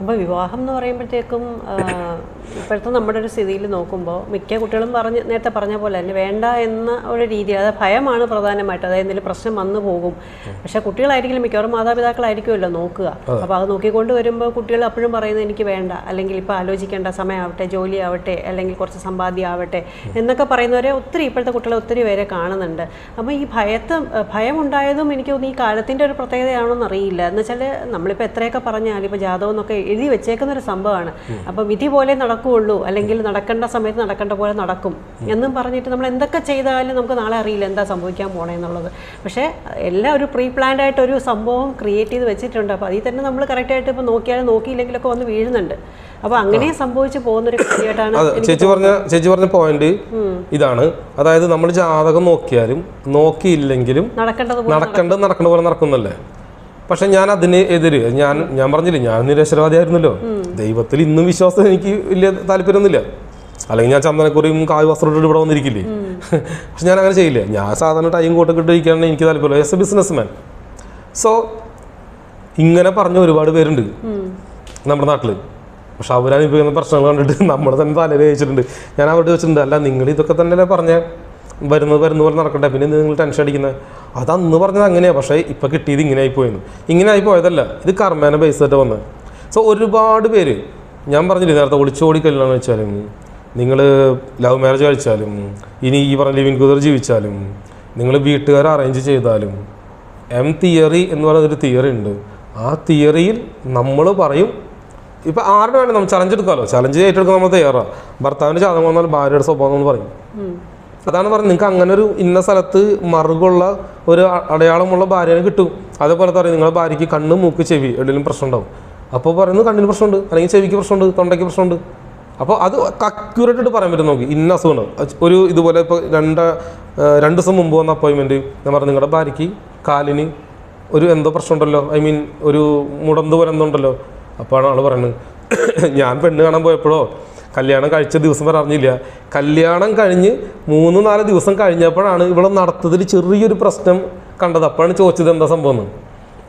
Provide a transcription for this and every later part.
അപ്പോൾ വിവാഹം എന്ന് പറയുമ്പോഴത്തേക്കും ഇപ്പോഴത്തെ നമ്മുടെ ഒരു സ്ഥിതിയിൽ നോക്കുമ്പോൾ മിക്ക കുട്ടികളും നേരത്തെ പറഞ്ഞ പോലെ തന്നെ വേണ്ട എന്ന ഒരു രീതി, അതായത് ഭയമാണ് പ്രധാനമായിട്ട്. അതായത് എന്തെങ്കിലും പ്രശ്നം വന്നു പോകും. പക്ഷേ കുട്ടികളായിരിക്കും മിക്കവാറും മാതാപിതാക്കളായിരിക്കുമല്ലോ നോക്കുക. അപ്പോൾ അത് നോക്കിക്കൊണ്ട് വരുമ്പോൾ കുട്ടികൾ അപ്പോഴും പറയുന്നത് എനിക്ക് വേണ്ട, അല്ലെങ്കിൽ ഇപ്പോൾ ആലോചിക്കേണ്ട സമയമാവട്ടെ, ജോലി ആവട്ടെ, അല്ലെങ്കിൽ കുറച്ച് സമ്പാദ്യം ആവട്ടെ എന്നൊക്കെ പറയുന്നവരെ ഇപ്പോഴത്തെ കുട്ടികളെ ഒത്തിരി പേരെ കാണുന്നുണ്ട്. അപ്പോൾ ഈ ഭയമുണ്ടായതും എനിക്ക് തോന്നുന്നു ഈ കാലത്തിൻ്റെ ഒരു പ്രത്യേകതയാണോ എന്നറിയില്ല. എന്ന് വെച്ചാൽ നമ്മളിപ്പോൾ എത്രയൊക്കെ പറഞ്ഞാലും ഇപ്പോൾ ജാതകം എന്നൊക്കെ എഴുതി വെച്ചേക്കുന്നൊരു സംഭവമാണ്. അപ്പോൾ വിധി പോലെ നടക്കുകയുള്ളൂ, അല്ലെങ്കിൽ നടക്കേണ്ട സമയത്ത് നടക്കേണ്ട പോലെ നടക്കും എന്നും പറഞ്ഞിട്ട് നമ്മൾ എന്തൊക്കെ ചെയ്താലും നമുക്ക് നാളെ അറിയില്ല എന്താ സംഭവിക്കാൻ പോണേന്നുള്ളത്. പക്ഷേ എല്ലാം ഒരു പ്രീ പ്ലാൻഡ് ആയിട്ട് ഒരു സംഭവം ക്രിയേറ്റ് ചെയ്ത് വെച്ചിട്ടുണ്ട്. അപ്പോൾ അതിൽ തന്നെ നമ്മൾ കറക്റ്റായിട്ട് ഇപ്പോൾ നോക്കിയാലും നോക്കിയില്ലെങ്കിലൊക്കെ വന്ന് വീഴുന്നുണ്ട്. അപ്പോൾ അങ്ങനെ സംഭവിച്ചു പോകുന്നൊരു കാര്യമായിട്ടാണ് ചേച്ചി പറഞ്ഞ പോയിന്റ് ഇതാണ്. അതായത് നമ്മൾ ജാതകം നോക്കിയാലും നോക്കിയില്ലെങ്കിലും നടക്കേണ്ടത് പോലെ നടക്കുന്നല്ലേ. പക്ഷെ ഞാൻ അതിന് എതിര് ഞാൻ പറഞ്ഞില്ലേ, ഞാൻ നിരക്ഷരവാദിയായിരുന്നല്ലോ. ദൈവത്തിൽ ഇന്നും വിശ്വാസം എനിക്ക് വലിയ താല്പര്യമൊന്നുമില്ല. അല്ലെങ്കിൽ ഞാൻ ചന്ദനക്കുറിയും കായ് വസ്ത്രം ഇട്ടിട്ട് ഇവിടെ വന്നിരിക്കില്ലേ. പക്ഷെ ഞാൻ അങ്ങനെ ചെയ്യില്ല. ഞാൻ സാധാരണ ടൈം കോട്ടൊക്കെ ഇട്ടിരിക്കുകയാണെങ്കിൽ എനിക്ക് താല്പര്യമില്ല. As A business man. So ഇങ്ങനെ പറഞ്ഞ ഒരുപാട് പേരുണ്ട് നമ്മുടെ നാട്ടിൽ. പക്ഷെ അവരനുഭവിക്കുന്ന പ്രശ്നങ്ങൾ കണ്ടിട്ട് നമ്മുടെ തന്നെ തലയിൽ വെച്ചിട്ടുണ്ട്. ഞാൻ അവിടെ വെച്ചിട്ടുണ്ട്, അല്ല നിങ്ങൾ ഇതൊക്കെ തന്നെയല്ലേ പറഞ്ഞ വരുന്ന പോലെ നടക്കട്ടെ, പിന്നെ നിങ്ങൾ ടെൻഷൻ അടിക്കുന്നത്. അതന്ന് പറഞ്ഞത് അങ്ങനെയാണ്. പക്ഷേ ഇപ്പം കിട്ടിയത് ഇങ്ങനെ ആയിപ്പോയെന്ന്. ഇങ്ങനെ ആയി പോയതല്ല, ഇത് കർമ്മേനെ ബേസ് ആയിട്ട് വന്നത്. സോ ഒരുപാട് പേര് ഞാൻ പറഞ്ഞില്ലേ നേരത്തെ ഒളിച്ചോടി കല്യാണം വെച്ചാലും, നിങ്ങൾ ലവ് മാരേജ് കഴിച്ചാലും, ഇനി ഈ പറഞ്ഞ ലിവിങ് ടുഗദർ ജീവിച്ചാലും, നിങ്ങൾ വീട്ടുകാരെ അറേഞ്ച് ചെയ്താലും, തിയറി എന്ന് പറയുന്നൊരു തിയറി ഉണ്ട്. ആ തിയറിയിൽ നമ്മൾ പറയും, ഇപ്പം ആരുടെ വേണം നമ്മൾ ചലഞ്ച് എടുക്കാമല്ലോ. ചലഞ്ച് ഏറ്റെടുക്കാൻ നമ്മൾ തയ്യാറാണ്. ഭർത്താവിൻ്റെ ജാതകം വന്നാൽ ഭാര്യയുടെ സ്വഭാവം എന്ന് പറയും. അതാണ് പറഞ്ഞത്, നിങ്ങൾക്ക് അങ്ങനെ ഒരു ഇന്ന സ്ഥലത്ത് മറുകുള്ള ഒരു അടയാളമുള്ള ഭാര്യനെ കിട്ടും. അതേപോലെ പറയും നിങ്ങളുടെ ഭാര്യയ്ക്ക് കണ്ണ്, മൂക്ക്, ചെവി എവിടെയെങ്കിലും പ്രശ്നം ഉണ്ടാവും. അപ്പോൾ പറയുന്നത് കണ്ണിന് പ്രശ്നമുണ്ട്, അല്ലെങ്കിൽ ചെവിക്ക് പ്രശ്നമുണ്ട്, തൊണ്ടയ്ക്ക് പ്രശ്നമുണ്ട്. അപ്പോൾ അത് അക്യൂറേറ്റ് ആയിട്ട് പറയാൻ പറ്റും. നോക്കി ഇന്ന അസുഖമുണ്ട്. ഒരു ഇതുപോലെ ഇപ്പോൾ രണ്ട് ദിവസം മുമ്പ് വന്ന അപ്പോയിൻമെൻറ്റ് ഞാൻ പറഞ്ഞു നിങ്ങളുടെ ഭാര്യയ്ക്ക് കാലിന് ഒരു എന്തോ പ്രശ്നമുണ്ടല്ലോ, ഐ മീൻ ഒരു മുടന്ത് പോലെ എന്തോ ഉണ്ടല്ലോ. അപ്പോഴാണ് ആൾ പറയുന്നത് ഞാൻ പെണ്ണ് കാണാൻ പോയപ്പോഴോ കല്യാണം കഴിച്ച ദിവസം വരെ അറിഞ്ഞില്ല, കല്യാണം കഴിഞ്ഞ് 3-4 ദിവസം കഴിഞ്ഞപ്പോഴാണ് ഇവിടെ നടത്തതിൽ ചെറിയൊരു പ്രശ്നം കണ്ടത്. അപ്പോഴാണ് ചോദിച്ചത് എന്താ സംഭവം എന്ന്.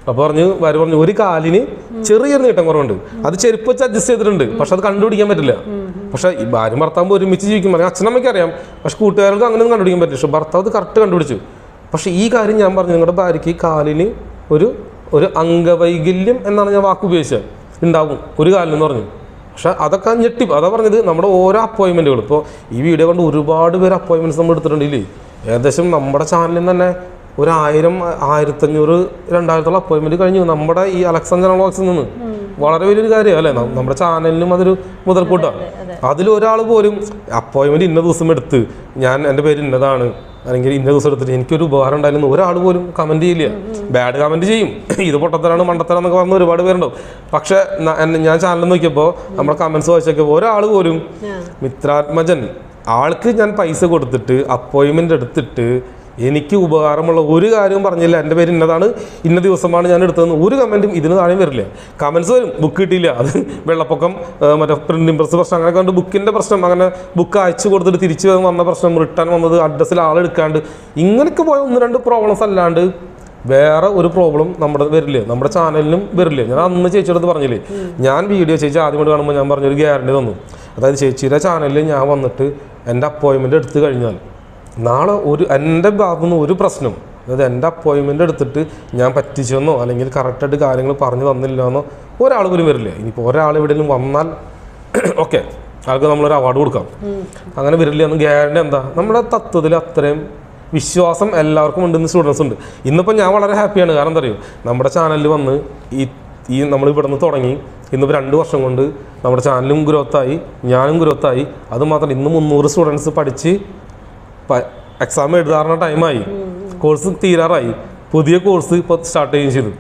അപ്പോൾ പറഞ്ഞു ഒരു കാലിന് ചെറിയൊരു നീട്ടം കുറവുണ്ട്, അത് ചെരുപ്പ് വെച്ച് അഡ്ജസ്റ്റ് ചെയ്തിട്ടുണ്ട്, പക്ഷെ അത് കണ്ടുപിടിക്കാൻ പറ്റില്ല. പക്ഷേ ഈ ഭാര്യ ഭർത്താവ് ഒരുമിച്ച് ജീവിക്കും, അച്ഛനമ്മയ്ക്ക് അറിയാം, പക്ഷെ കൂട്ടുകാർക്ക് അങ്ങനെയൊന്നും കണ്ടുപിടിക്കാൻ പറ്റില്ല. പക്ഷെ ഭർത്താവ് അത് കറക്റ്റ് കണ്ടുപിടിച്ചു. പക്ഷേ ഈ കാര്യം ഞാൻ പറഞ്ഞു നിങ്ങളുടെ ഭാര്യയ്ക്ക് കാലിന് ഒരു അംഗവൈകല്യം എന്നാണ് ഞാൻ വാക്ക് ഉപയോഗിച്ചത്, ഉണ്ടാവും ഒരു കാലിനെന്ന് പറഞ്ഞു. പക്ഷെ അതൊക്കെ അതാ പറഞ്ഞത് നമ്മുടെ ഓരോ അപ്പോയിൻമെൻറ്റുകൾ. ഇപ്പോൾ ഈ വീഡിയോ കൊണ്ട് ഒരുപാട് പേര് അപ്പോയിൻമെൻറ്റ്സ് നമ്മൾ എടുത്തിട്ടുണ്ടില്ലേ. ഏകദേശം നമ്മുടെ ചാനലിൽ തന്നെ 1000, 1500, 2000 അപ്പോയിൻമെൻറ്റ് കഴിഞ്ഞു നമ്മുടെ ഈ അലക്സാണ്ടർ വ്ളോഗ്സിൽ നിന്ന്. വളരെ വലിയൊരു കാര്യമാണ് അല്ലേ. നമ്മുടെ ചാനലിനും അതൊരു മുതൽക്കൂട്ടാണ്. അതിലൊരാൾ പോലും അപ്പോയിൻമെൻറ്റ് ഇന്ന ദിവസം എടുത്ത് എൻ്റെ പേര് ഇന്നതാണ്, അല്ലെങ്കിൽ ഇന്ന ദിവസം എടുത്തിട്ട് എനിക്കൊരു ഉപകാരം ഉണ്ടായിരുന്നു ഒരാൾ പോലും കമൻറ്റ് ചെയ്യില്ല. ബാഡ് കമൻറ്റ് ചെയ്യും, ഇത് പൊട്ടത്തരാണ് മണ്ടത്തരം എന്നൊക്കെ പറഞ്ഞ ഒരുപാട് പേരുണ്ടാവും. പക്ഷേ ഞാൻ ചാനൽ നോക്കിയപ്പോൾ നമ്മുടെ കമൻറ്റ്സ് വായിച്ചൊക്കെപ്പോൾ ഒരാൾ പോലും മിത്രാത്മജൻ ആൾക്ക് ഞാൻ പൈസ കൊടുത്തിട്ട് അപ്പോയിൻമെൻ്റ് എടുത്തിട്ട് എനിക്ക് ഉപകാരമുള്ള ഒരു കാര്യവും പറഞ്ഞില്ല, എൻ്റെ പേര് ഇന്നതാണ്, ഇന്ന ദിവസമാണ് ഞാൻ എടുത്തതെന്ന് ഒരു കമൻറ്റും ഇതിന് താഴെ വരില്ല. കമൻറ്റ്സ് വരും ബുക്ക് കിട്ടിയില്ല, അത് വെള്ളപ്പൊക്കം, മറ്റേ പ്രിൻറ്റിംഗ് പ്രസ് പ്രശ്നം, അങ്ങനെ കണ്ട് ബുക്കിൻ്റെ പ്രശ്നം, അങ്ങനെ ബുക്ക് അയച്ചു കൊടുത്തിട്ട് തിരിച്ച് വന്ന പ്രശ്നം, റിട്ടേൺ വന്നത്, അഡ്രസ്സിൽ ആളെടുക്കാണ്ട്, ഇങ്ങനെയൊക്കെ പോയ 1-2 പ്രോബ്ലംസ് അല്ലാണ്ട് വേറെ ഒരു പ്രോബ്ലം വരില്ലേ, നമ്മുടെ ചാനലിനും വരില്ലേ. ഞാൻ അന്ന് ചേച്ചിയോട് പറഞ്ഞില്ലേ, ഞാൻ വീഡിയോ ചേച്ചി ആദ്യമായിട്ട് കാണുമ്പോൾ ഞാൻ പറഞ്ഞൊരു ഗ്യാരണ്ടി തന്നു. അതായത് ചേച്ചിയുടെ ചാനലിൽ ഞാൻ വന്നിട്ട് എൻ്റെ അപ്പോയിൻമെൻറ്റ് എടുത്തു കഴിഞ്ഞാൽ നാളെ എൻ്റെ ഭാഗത്തുനിന്ന് ഒരു പ്രശ്നം, അതായത് എൻ്റെ അപ്പോയിൻമെൻ്റ് എടുത്തിട്ട് ഞാൻ പറ്റിച്ചെന്നോ അല്ലെങ്കിൽ കറക്റ്റായിട്ട് കാര്യങ്ങൾ പറഞ്ഞു തന്നില്ലെന്നോ ഒരാൾ പോലും വരില്ല. ഇനിയിപ്പോൾ ഒരാൾ എവിടെയെങ്കിലും വന്നാൽ ഓക്കെ, ആൾക്ക് നമ്മളൊരു അവാർഡ് കൊടുക്കാം, അങ്ങനെ വരില്ല എന്ന് ഗ്യാരണ്ടി. എന്താ നമ്മുടെ തത്വത്തിൽ അത്രയും വിശ്വാസം എല്ലാവർക്കും ഉണ്ടെന്ന് സ്റ്റുഡൻസ് ഉണ്ട്. ഇന്നിപ്പോൾ ഞാൻ വളരെ ഹാപ്പിയാണ്. കാരണം എന്താ അറിയോ, നമ്മുടെ ചാനലിൽ വന്ന് ഈ നമ്മൾ ഇവിടെ നിന്ന് തുടങ്ങി ഇന്നിപ്പോൾ 2 വർഷം കൊണ്ട് നമ്മുടെ ചാനലും ഗ്രോത്തായി, ഞാനും ഗ്രോത്തായി. അതുമാത്രം ഇന്ന് 300 സ്റ്റുഡൻസ് പഠിച്ച് എക്സാം എഴുതാറുള്ള ടൈമായി, കോഴ്സ് തീരാറായി, പുതിയ കോഴ്സ് ഇപ്പോൾ സ്റ്റാർട്ട് ചെയ്യുകയും ചെയ്തു.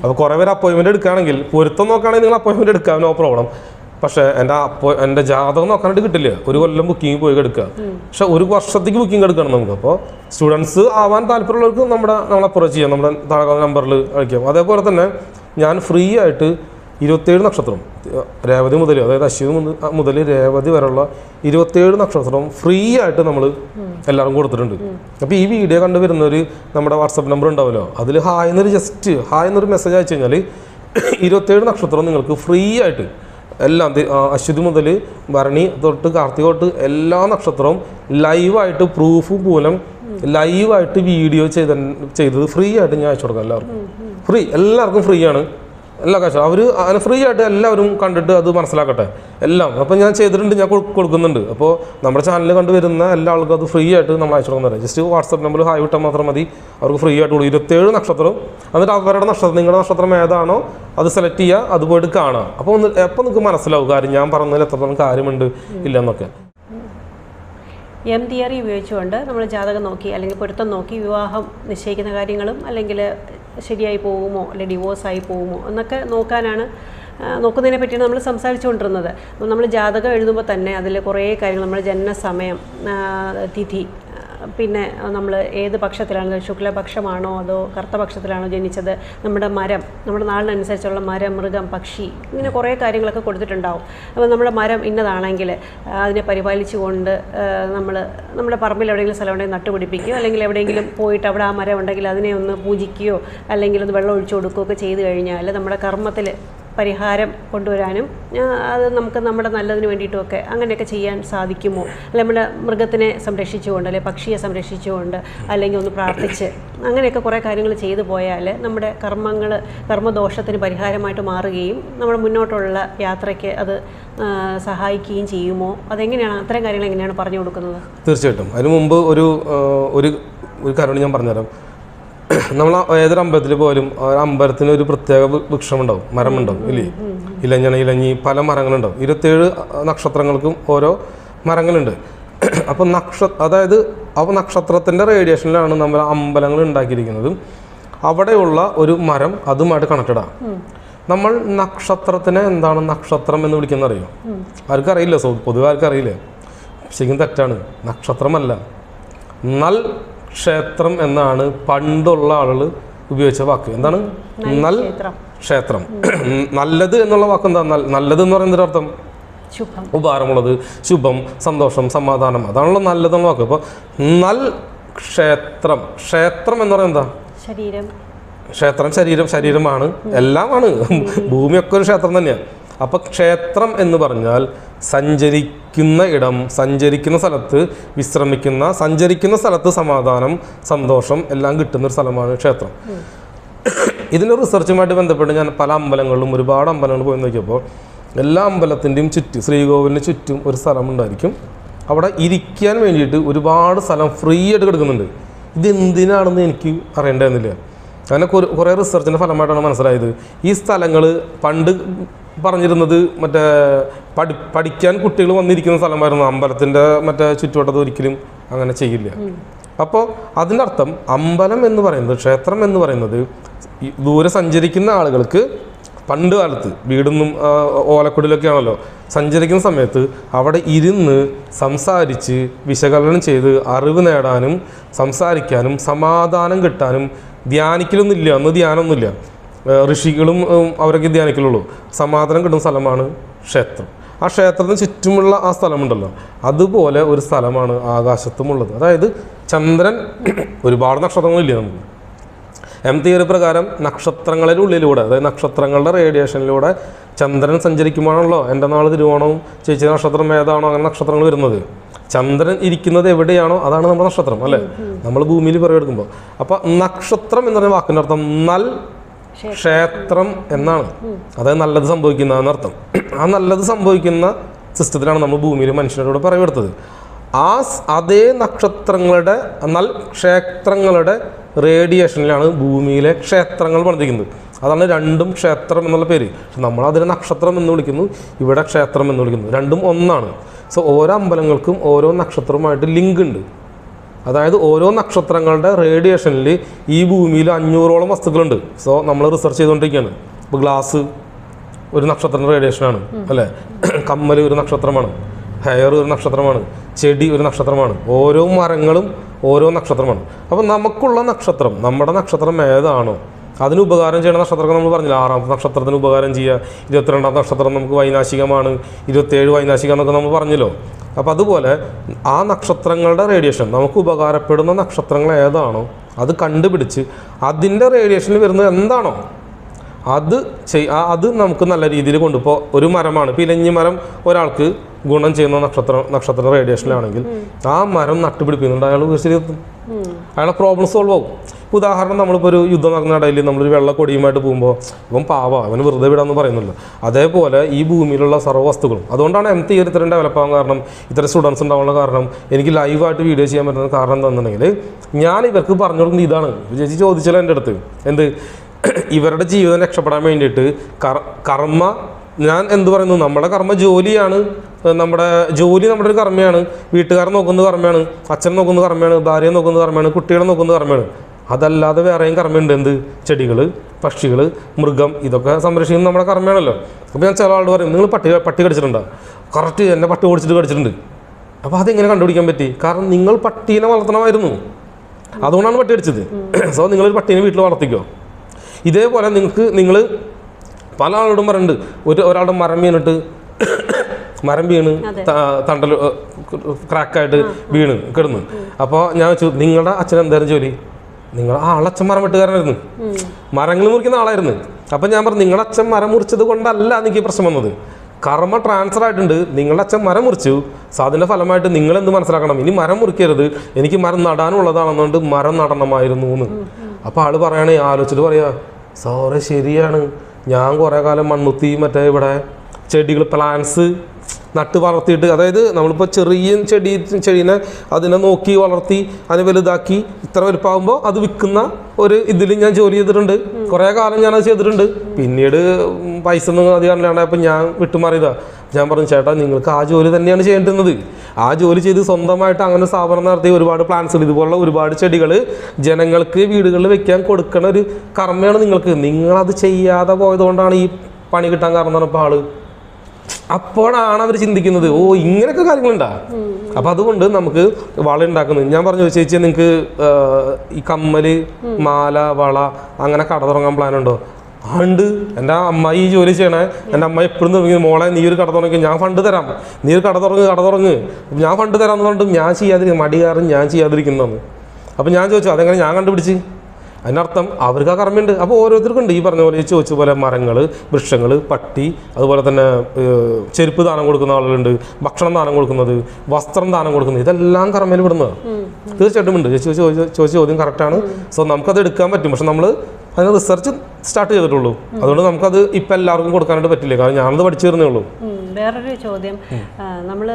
അപ്പോൾ കുറേ പേര് അപ്പോയിൻമെൻറ്റ് എടുക്കുകയാണെങ്കിൽ പൊരുത്തം നോക്കുകയാണെങ്കിൽ നിങ്ങൾ അപ്പോയിൻമെൻറ്റ് എടുക്കാം, നോ പ്രോബ്ലം. പക്ഷേ എൻ്റെ ജാതകം നോക്കാനായിട്ട് കിട്ടില്ല, 1 കൊല്ലം ബുക്കിംഗ് പോയി എടുക്കുക. പക്ഷെ 1 വർഷത്തേക്ക് ബുക്കിംഗ് എടുക്കണം നമുക്ക്. അപ്പോൾ സ്റ്റുഡൻസ് ആവാൻ താല്പര്യമുള്ളവർക്ക് നമ്മൾ അപ്രോച്ച് ചെയ്യാം, നമ്മുടെ താഴെ നമ്പറിൽ അയക്കാം. അതേപോലെ തന്നെ ഞാൻ ഫ്രീ ആയിട്ട് 27 നക്ഷത്രം, രേവതി മുതൽ, അതായത് അശ്വിനി മുതൽ രേവതി വരെയുള്ള 27 നക്ഷത്രം ഫ്രീ ആയിട്ട് നമ്മൾ എല്ലാവരും കൊടുത്തിട്ടുണ്ട്. അപ്പോൾ ഈ വീഡിയോ കണ്ടു വരുന്നവർ നമ്മുടെ വാട്സപ്പ് നമ്പർ ഉണ്ടാവുമല്ലോ, അതിൽ ഹായ് എന്നൊരു മെസ്സേജ് അയച്ചു കഴിഞ്ഞാൽ 27 നക്ഷത്രം നിങ്ങൾക്ക് ഫ്രീ ആയിട്ട് എല്ലാം അശ്വതി മുതൽ ഭരണി തൊട്ട് കാർത്തിക തൊട്ട് എല്ലാ നക്ഷത്രവും ലൈവായിട്ട് പ്രൂഫ് മൂലം ലൈവായിട്ട് വീഡിയോ ചെയ്തത് ഫ്രീ ആയിട്ട് ഞാൻ അയച്ചു കൊടുക്കാം. എല്ലാവർക്കും ഫ്രീ ആണ് എല്ലാ കാശും. അവർ അങ്ങനെ ഫ്രീ ആയിട്ട് എല്ലാവരും കണ്ടിട്ട് അത് മനസ്സിലാക്കട്ടെ എല്ലാം. അപ്പോൾ ഞാൻ ചെയ്തിട്ടുണ്ട്, ഞാൻ കൊടുക്കുന്നുണ്ട്. അപ്പോൾ നമ്മുടെ ചാനൽ കണ്ടുവരുന്ന എല്ലാ ആൾക്കും അത് ഫ്രീ ആയിട്ട് നമ്മൾ അയച്ചു കൊടുക്കുന്നത്. ജസ്റ്റ് വാട്സപ്പ് നമ്പർ ഹായ് വിട്ടാൽ മാത്രം മതി, അവർക്ക് ഫ്രീ ആയിട്ട് കൊടുക്കും. 27 നക്ഷത്രം, എന്നിട്ട് അവരുടെ നക്ഷത്രം, നിങ്ങളുടെ നക്ഷത്രം ഏതാണോ അത് സെലക്ട് ചെയ്യുക, അത് പോയിട്ട് കാണാം. അപ്പോൾ എപ്പോൾ നിങ്ങൾക്ക് മനസ്സിലാവും കാര്യം ഞാൻ പറഞ്ഞതിൽ എത്രത്തോളം കാര്യമുണ്ട് ഇല്ലെന്നൊക്കെ. എം തിയറി ഉപയോഗിച്ചുകൊണ്ട് നമ്മൾ ജാതകം നോക്കി അല്ലെങ്കിൽ പൊരുത്തം നോക്കി വിവാഹം നിശ്ചയിക്കുന്ന കാര്യങ്ങളും അല്ലെങ്കിൽ ശരിയായി പോകുമോ അല്ലെങ്കിൽ ഡിവോഴ്സായി പോകുമോ എന്നൊക്കെ നോക്കുന്നതിനെ പറ്റിയാണ് നമ്മൾ സംസാരിച്ചുകൊണ്ടിരുന്നത്. അപ്പോൾ നമ്മൾ ജാതകം എഴുതുമ്പോൾ തന്നെ അതിൽ കുറേ കാര്യങ്ങൾ, നമ്മൾ ജനനസമയം, തിഥി, പിന്നെ നമ്മൾ ഏത് പക്ഷത്തിലാണ്, ശുക്ലപക്ഷമാണോ അതോ കറുത്തപക്ഷത്തിലാണോ ജനിച്ചത്, നമ്മുടെ മരം, നമ്മുടെ നാളിനനുസരിച്ചുള്ള മരം, മൃഗം, പക്ഷി, ഇങ്ങനെ കുറേ കാര്യങ്ങളൊക്കെ കൊടുത്തിട്ടുണ്ടാവും. അപ്പോൾ നമ്മുടെ മരം ഇന്നതാണെങ്കിൽ അതിനെ പരിപാലിച്ചുകൊണ്ട് നമ്മുടെ പറമ്പിൽ എവിടെയെങ്കിലും സ്ഥലം ഉണ്ടെങ്കിൽ നട്ടുപിടിപ്പിക്കുകയോ അല്ലെങ്കിൽ എവിടെയെങ്കിലും പോയിട്ട് അവിടെ ആ മരം ഉണ്ടെങ്കിൽ അതിനെ ഒന്ന് പൂജിക്കുകയോ അല്ലെങ്കിൽ ഒന്ന് വെള്ളം ഒഴിച്ചു കൊടുക്കുകയൊക്കെ ചെയ്തു കഴിഞ്ഞാൽ നമ്മുടെ കർമ്മത്തിൽ പരിഹാരം കൊണ്ടുവരാനും അത് നമുക്ക് നമ്മുടെ നല്ലതിന് വേണ്ടിയിട്ടുമൊക്കെ അങ്ങനെയൊക്കെ ചെയ്യാൻ സാധിക്കുമോ? അല്ലെങ്കിൽ നമ്മുടെ മൃഗത്തിനെ സംരക്ഷിച്ചുകൊണ്ട് അല്ലെങ്കിൽ പക്ഷിയെ സംരക്ഷിച്ചുകൊണ്ട് അല്ലെങ്കിൽ ഒന്ന് പ്രാർത്ഥിച്ച് അങ്ങനെയൊക്കെ കുറേ കാര്യങ്ങൾ ചെയ്തു പോയാൽ നമ്മുടെ കർമ്മദോഷത്തിന് പരിഹാരമായിട്ട് മാറുകയും നമ്മുടെ മുന്നോട്ടുള്ള യാത്രയ്ക്ക് അത് സഹായിക്കുകയും ചെയ്യുമോ? അതെങ്ങനെയാണ്, അത്തരം കാര്യങ്ങൾ എങ്ങനെയാണ് പറഞ്ഞു കൊടുക്കുന്നത്? തീർച്ചയായിട്ടും. അതിന് മുമ്പ് ഒരു കാര്യം ഞാൻ പറഞ്ഞുതരാം. നമ്മൾ ഏതൊരു അമ്പലത്തിൽ പോലും അമ്പലത്തിന് ഒരു പ്രത്യേക വൃക്ഷമുണ്ടാവും, മരമുണ്ടാവും, ഇല്ലേ? ഇലഞ്ഞി പല മരങ്ങളുണ്ടാവും. 27 നക്ഷത്രങ്ങൾക്കും ഓരോ മരങ്ങളുണ്ട്. അപ്പം അതായത് നക്ഷത്രത്തിൻ്റെ റേഡിയേഷനിലാണ് നമ്മൾ അമ്പലങ്ങൾ ഉണ്ടാക്കിയിരിക്കുന്നത്. അവിടെയുള്ള ഒരു മരം അതുമായിട്ട് കണക്റ്റഡാണ്. നമ്മൾ നക്ഷത്രത്തിനെ എന്താണ് നക്ഷത്രം എന്ന് വിളിക്കുന്ന അറിയോ? ആർക്കറിയില്ല, പൊതുവെ ആർക്കറിയില്ല. ശരിക്കും തെറ്റാണ്. നക്ഷത്രമല്ല, നൽ ക്ഷേത്രം എന്നാണ് പണ്ടുള്ള ആളുകൾ ഉപയോഗിച്ച വാക്ക്. എന്താണ് നൽ ക്ഷേത്രം? നല്ലത് എന്നുള്ള വാക്ക് എന്താ? നല്ലത് എന്ന് പറയുന്നതിൻ്റെ അർത്ഥം ഉപകാരമുള്ളത്, ശുഭം, സന്തോഷം, സമാധാനം, അതാണല്ലോ നല്ലതെന്നുള്ള വാക്ക്. അപ്പോൾ നൽ ക്ഷേത്രം, ക്ഷേത്രം എന്ന് പറയുന്നത് എന്താ? ക്ഷേത്രം ശരീരമാണ്, എല്ലാമാണ്. ഭൂമിയൊക്കെ ഒരു ക്ഷേത്രം തന്നെയാണ്. അപ്പം ക്ഷേത്രം എന്ന് പറഞ്ഞാൽ സഞ്ചരിക്കുന്ന ഇടം, സഞ്ചരിക്കുന്ന സ്ഥലത്ത് വിശ്രമിക്കുന്ന, സഞ്ചരിക്കുന്ന സ്ഥലത്ത് സമാധാനം, സന്തോഷം എല്ലാം കിട്ടുന്നൊരു സ്ഥലമാണ് ക്ഷേത്രം. ഇതിൻ്റെ റിസർച്ചുമായിട്ട് ബന്ധപ്പെട്ട് ഞാൻ പല അമ്പലങ്ങളിലും ഒരുപാട് അമ്പലങ്ങൾ പോയി നോക്കിയപ്പോൾ എല്ലാ അമ്പലത്തിൻ്റെയും ചുറ്റും, ശ്രീകോവിലിന് ചുറ്റും ഒരു സ്ഥലമുണ്ടായിരിക്കും. അവിടെ ഇരിക്കാൻ വേണ്ടിയിട്ട് ഒരുപാട് സ്ഥലം ഫ്രീ ആയിട്ട് കിടക്കുന്നുണ്ട്. ഇതെന്തിനാണെന്ന് എനിക്ക് അറിയേണ്ടതെന്നില്ല. അങ്ങനെ കുറേ റിസർച്ചിൻ്റെ ഫലമായിട്ടാണ് മനസ്സിലായത്. ഈ സ്ഥലങ്ങൾ പണ്ട് പറഞ്ഞിരുന്നത് മറ്റേ പഠിക്കാൻ കുട്ടികൾ വന്നിരിക്കുന്ന സ്ഥലമായിരുന്നു. അമ്പലത്തിൻ്റെ മറ്റേ ചുറ്റുവട്ടത്ത് ഒരിക്കലും അങ്ങനെ ചെയ്യില്ല. അപ്പോൾ അതിൻ്റെ അർത്ഥം അമ്പലം എന്ന് പറയുന്നത്, ക്ഷേത്രം എന്ന് പറയുന്നത് ദൂരെ സഞ്ചരിക്കുന്ന ആളുകൾക്ക് പണ്ട് കാലത്ത് വീടൊന്നും ഓലക്കുടിലൊക്കെ ആണല്ലോ, സഞ്ചരിക്കുന്ന സമയത്ത് അവിടെ ഇരുന്ന് സംസാരിച്ച് വിശകലനം ചെയ്ത് അറിവ് നേടാനും സംസാരിക്കാനും സമാധാനം കിട്ടാനും, ധ്യാനിക്കലൊന്നുമില്ല, അന്ന് ധ്യാനമൊന്നുമില്ല, ഋഷികളും അവരൊക്കെ ധ്യാനിക്കലുള്ളൂ, സമാധാനം കിട്ടുന്ന സ്ഥലമാണ് ക്ഷേത്രം. ആ ക്ഷേത്രത്തിന് ചുറ്റുമുള്ള ആ സ്ഥലമുണ്ടല്ലോ, അതുപോലെ ഒരു സ്ഥലമാണ് ആകാശത്തുമുള്ളത്. അതായത് ചന്ദ്രൻ, ഒരുപാട് നക്ഷത്രങ്ങളില്ല നമുക്ക്. എം തിയറി പ്രകാരം നക്ഷത്രങ്ങളുടെ ഉള്ളിലൂടെ, അതായത് നക്ഷത്രങ്ങളുടെ റേഡിയേഷനിലൂടെ ചന്ദ്രൻ സഞ്ചരിക്കുമ്പോഴാണല്ലോ എൻ്റെ നാൾ തിരുവോണവും ചേച്ചി നക്ഷത്രം ഏതാണോ അങ്ങനെ നക്ഷത്രങ്ങൾ വരുന്നത്. ചന്ദ്രൻ ഇരിക്കുന്നത് എവിടെയാണോ അതാണ് നമ്മുടെ നക്ഷത്രം, അല്ലേ? നമ്മൾ ഭൂമിയിൽ പിറവെടുക്കുമ്പോൾ. അപ്പോൾ നക്ഷത്രം എന്ന് പറയുന്ന വാക്കിൻ്റെ അർത്ഥം നൽ ക്ഷേത്രം എന്നാണ്. അതായത് നല്ലത് സംഭവിക്കുന്ന എന്നർത്ഥം. ആ നല്ലത് സംഭവിക്കുന്ന സിസ്റ്റത്തിലാണ് നമ്മൾ ഭൂമിയിൽ മനുഷ്യരോട് പിറവെടുത്തത്. അതേ നക്ഷത്രങ്ങളുടെ ക്ഷേത്രങ്ങളുടെ റേഡിയേഷനിലാണ് ഭൂമിയിലെ ക്ഷേത്രങ്ങൾ പണിതിരിക്കുന്നത്. അതാണ് രണ്ടും ക്ഷേത്രം എന്നുള്ള പേര്. പക്ഷെ നമ്മളതിനെ നക്ഷത്രം എന്ന് വിളിക്കുന്നു, ഇവിടെ ക്ഷേത്രം എന്ന് വിളിക്കുന്നു. രണ്ടും ഒന്നാണ്. സോ ഓരോ അമ്പലങ്ങൾക്കും ഓരോ നക്ഷത്രവുമായിട്ട് ലിങ്ക് ഉണ്ട്. അതായത് ഓരോ നക്ഷത്രങ്ങളുടെ റേഡിയേഷനിൽ ഈ ഭൂമിയിൽ 500ഓളം വസ്തുക്കളുണ്ട്. സോ നമ്മൾ റിസർച്ച് ചെയ്തുകൊണ്ടിരിക്കുകയാണ്. ഇപ്പോൾ ഗ്ലാസ് ഒരു നക്ഷത്രത്തിൻ്റെ റേഡിയേഷനാണ്, അല്ലേ? കമ്മൽ ഒരു നക്ഷത്രമാണ്, ഹെയർ ഒരു നക്ഷത്രമാണ്, ചെടി ഒരു നക്ഷത്രമാണ്, ഓരോ മരങ്ങളും ഓരോ നക്ഷത്രമാണ്. അപ്പോൾ നമുക്കുള്ള നക്ഷത്രം, നമ്മുടെ നക്ഷത്രം ഏതാണോ അതിന് ഉപകാരം ചെയ്യുന്ന നക്ഷത്രങ്ങൾ നമ്മൾ പറഞ്ഞില്ല. 6ാമത്തെ നക്ഷത്രത്തിന് ഉപകാരം ചെയ്യുക, 22ാമത്തെ നക്ഷത്രം നമുക്ക് വൈനാശികമാണ്, 27 വൈനാശികം എന്നൊക്കെ നമ്മൾ പറഞ്ഞല്ലോ. അപ്പോൾ അതുപോലെ ആ നക്ഷത്രങ്ങളുടെ റേഡിയേഷൻ, നമുക്ക് ഉപകാരപ്പെടുന്ന നക്ഷത്രങ്ങൾ ഏതാണോ അത് കണ്ടുപിടിച്ച് അതിൻ്റെ റേഡിയേഷനിൽ വരുന്നത് എന്താണോ അത് നമുക്ക് നല്ല രീതിയിൽ കൊണ്ടുപോ. ഒരു മരമാണ് പിലഞ്ഞി മരം ഒരാൾക്ക് ഗുണം ചെയ്യുന്ന നക്ഷത്ര റേഡിയേഷനിലാണെങ്കിൽ ആ മരം നട്ടുപിടിപ്പിക്കുന്നുണ്ട്, അയാൾ ശരിയെത്തും, അയാളെ പ്രോബ്ലം സോൾവ് ആവും. ഉദാഹരണം, നമ്മളിപ്പോൾ ഒരു യുദ്ധം നടക്കുന്ന ഇടയിൽ നമ്മളൊരു വെള്ള കൊടിയുമായിട്ട് പോകുമ്പോൾ ഇവൻ അവന് വെറുതെ വിടാമെന്ന് പറയുന്നില്ല. അതേപോലെ ഈ ഭൂമിയിലുള്ള സർവ്വ വസ്തുക്കളും, അതുകൊണ്ടാണ് MT ഇത്രയും ഡെവലപ്പ് ആകാൻ കാരണം, ഇത്ര സ്റ്റുഡൻസ് ഉണ്ടാവാനുള്ള കാരണം, എനിക്ക് ലൈവായിട്ട് വീഡിയോ ചെയ്യാൻ പറ്റുന്ന കാരണം എന്താണെന്നുണ്ടെങ്കിൽ ഞാൻ ഇവർക്ക് പറഞ്ഞു കൊടുക്കുന്നത് ഇതാണ്. ചേച്ചി ചോദിച്ചാലോ എൻ്റെ അടുത്ത്, എന്ത് ഇവരുടെ ജീവിതം രക്ഷപ്പെടാൻ വേണ്ടിയിട്ട് കർമ്മ, ഞാൻ എന്ത് പറയുന്നു, നമ്മുടെ കർമ്മ ജോലിയാണ്, നമ്മുടെ ഒരു കർമ്മയാണ്, വീട്ടുകാരെ നോക്കുന്നത് കർമ്മയാണ്, അച്ഛൻ നോക്കുന്നത് കർമ്മയാണ്, ഭാര്യയെ നോക്കുന്നത് കർമ്മയാണ്, കുട്ടികളെ നോക്കുന്നത് കർമ്മയാണ്. അതല്ലാതെ വേറെയും കർമ്മയുണ്ട്. എന്ത്? ചെടികൾ, പക്ഷികൾ, മൃഗം, ഇതൊക്കെ സംരക്ഷിക്കുന്നത് നമ്മുടെ കർമ്മയാണല്ലോ. അപ്പോൾ ഞാൻ ചില ആൾ പറയും, നിങ്ങൾ പട്ടി കടിച്ചിട്ടുണ്ടോ? കറക്റ്റ്, എന്നെ പട്ടി കടിച്ചിട്ടുണ്ട്. അപ്പോൾ അതെങ്ങനെ കണ്ടുപിടിക്കാൻ പറ്റി? കാരണം നിങ്ങൾ പട്ടീനെ വളർത്തണമായിരുന്നു, അതുകൊണ്ടാണ് പട്ടി കടിച്ചത്. സോ നിങ്ങളൊരു പട്ടീനെ വീട്ടിൽ വളർത്തിക്കോ. ഇതേപോലെ നിങ്ങൾ പല ആളോടും പറയുന്നുണ്ട്, ഒരാളുടെ മരം വീണ് തണ്ടൽ ക്രാക്കായിട്ട് കിടന്നു. അപ്പോൾ ഞാൻ വെച്ചു, നിങ്ങളുടെ അച്ഛൻ എന്തായിരുന്നു ജോലി? നിങ്ങൾ ആളച്ഛൻ മരം വെട്ടുകാരനായിരുന്നു, മരങ്ങൾ മുറിക്കുന്ന ആളായിരുന്നു. അപ്പം ഞാൻ പറഞ്ഞു, നിങ്ങളുടെ അച്ഛൻ മരം മുറിച്ചത് കൊണ്ടല്ല എനിക്ക് പ്രശ്നം വന്നത്, കർമ്മ ട്രാൻസ്ഫർ ആയിട്ടുണ്ട്. നിങ്ങളുടെ അച്ഛൻ മരം മുറിച്ചു, സോ അതിൻ്റെ ഫലമായിട്ട് നിങ്ങളെന്ത് മനസ്സിലാക്കണം, ഇനി മരം മുറിക്കരുത്, എനിക്ക് മരം നടാനുള്ളതാണെന്നുകൊണ്ട് മരം നടണമായിരുന്നു എന്ന്. അപ്പോൾ ആൾ പറയണേ, ആലോചിച്ചിട്ട് പറയാ, സോറി ശരിയാണ്, ഞാൻ കുറേ കാലം മണ്ണുത്തി ഇവിടെ ചെടികൾ പ്ലാന്റ്സ് നട്ട് വളർത്തിയിട്ട്, അതായത് നമ്മളിപ്പോൾ ചെറിയ ചെടീനെ അതിനെ നോക്കി വളർത്തി അതിനെ വലുതാക്കി ഇത്ര വലുപ്പമാകുമ്പോൾ അത് വിൽക്കുന്ന ഒരു ഇതിൽ ഞാൻ ജോലി ചെയ്തിട്ടുണ്ട്, കുറേ കാലം ഞാനത് ചെയ്തിട്ടുണ്ട്. പിന്നീട് പൈസ ഒന്നും അധികം ഇല്ലാണ്ടായപ്പോൾ ഞാൻ വിട്ടുമാറിയതാണ്. ഞാൻ പറഞ്ഞു, ചേട്ടാ നിങ്ങൾക്ക് ആ ജോലി തന്നെയാണ് ചെയ്യേണ്ടുന്നത്. ആ ജോലി ചെയ്ത് സ്വന്തമായിട്ട് അങ്ങനെ സ്ഥാപനം നടത്തി ഒരുപാട് പ്ലാന്റ്സുകൾ, ഇതുപോലുള്ള ഒരുപാട് ചെടികൾ ജനങ്ങൾക്ക് വീടുകളിൽ വെക്കാൻ കൊടുക്കുന്ന ഒരു കർമ്മയാണ് നിങ്ങൾക്ക്. നിങ്ങളത് ചെയ്യാതെ പോയതുകൊണ്ടാണ് ഈ പണി കിട്ടാൻ കാരണം എന്ന് പറഞ്ഞപ്പോൾ ആള്, അപ്പോഴാണ് അവർ ചിന്തിക്കുന്നത്, ഓ ഇങ്ങനെയൊക്കെ കാര്യങ്ങളുണ്ടാ. അപ്പം അതുകൊണ്ട് നമുക്ക് വള ഉണ്ടാക്കുന്നത്, ഞാൻ പറഞ്ഞു, ചേച്ചി നിങ്ങൾക്ക് ഈ കമ്മല്, മാല, വള അങ്ങനെ കട തുടങ്ങാൻ പ്ലാൻ ഉണ്ടോ? ഉണ്ട്. എൻ്റെ അമ്മായി ഈ ജോലി ചെയ്യണേ, എൻ്റെ അമ്മ എപ്പോഴും തുടങ്ങി, മോളെ നീ ഒരു കട തുടങ്ങി, ഞാൻ ഫണ്ട് തരാം, നീ ഒരു കട തുടങ്ങ്, ഞാൻ ഫണ്ട് തരാമെന്ന് പറഞ്ഞിട്ട് ഞാൻ ചെയ്യാതിരിക്കും, മടികാരൻ ഞാൻ ചെയ്യാതിരിക്കുന്നതാണ്. അപ്പം ഞാൻ ചോദിച്ചു, അതെങ്ങനെ ഞാൻ കണ്ടുപിടിച്ച്? അതിനർത്ഥം അവർക്ക് ആ കർമ്മയുണ്ട്. അപ്പോൾ ഓരോരുത്തർക്കും ഉണ്ട്. ഈ പറഞ്ഞ പോലെ ചോദിച്ച പോലെ മരങ്ങൾ, വൃക്ഷങ്ങൾ, പട്ടി, അതുപോലെ തന്നെ ചെരുപ്പ് ദാനം കൊടുക്കുന്ന ആളുകളുണ്ട്, ഭക്ഷണം ദാനം കൊടുക്കുന്നത്, വസ്ത്രം ദാനം കൊടുക്കുന്നത്, ഇതെല്ലാം കർമ്മയിൽ വിടുന്നതാണ്. തീർച്ചയായിട്ടും ഉണ്ട്. ചോദിച്ച ചോദ്യം കറക്റ്റാണ്. സോ നമുക്കത് എടുക്കാൻ പറ്റും, പക്ഷെ നമ്മൾ അതിന് റിസർച്ച് സ്റ്റാർട്ട് ചെയ്തിട്ടുള്ളൂ. അതുകൊണ്ട് നമുക്കത് ഇപ്പം എല്ലാവർക്കും കൊടുക്കാനായിട്ട് പറ്റില്ല, കാരണം ഞാനത് പഠിച്ചു തരുന്നേ ഉള്ളൂ. വേറൊരു ചോദ്യം, നമ്മൾ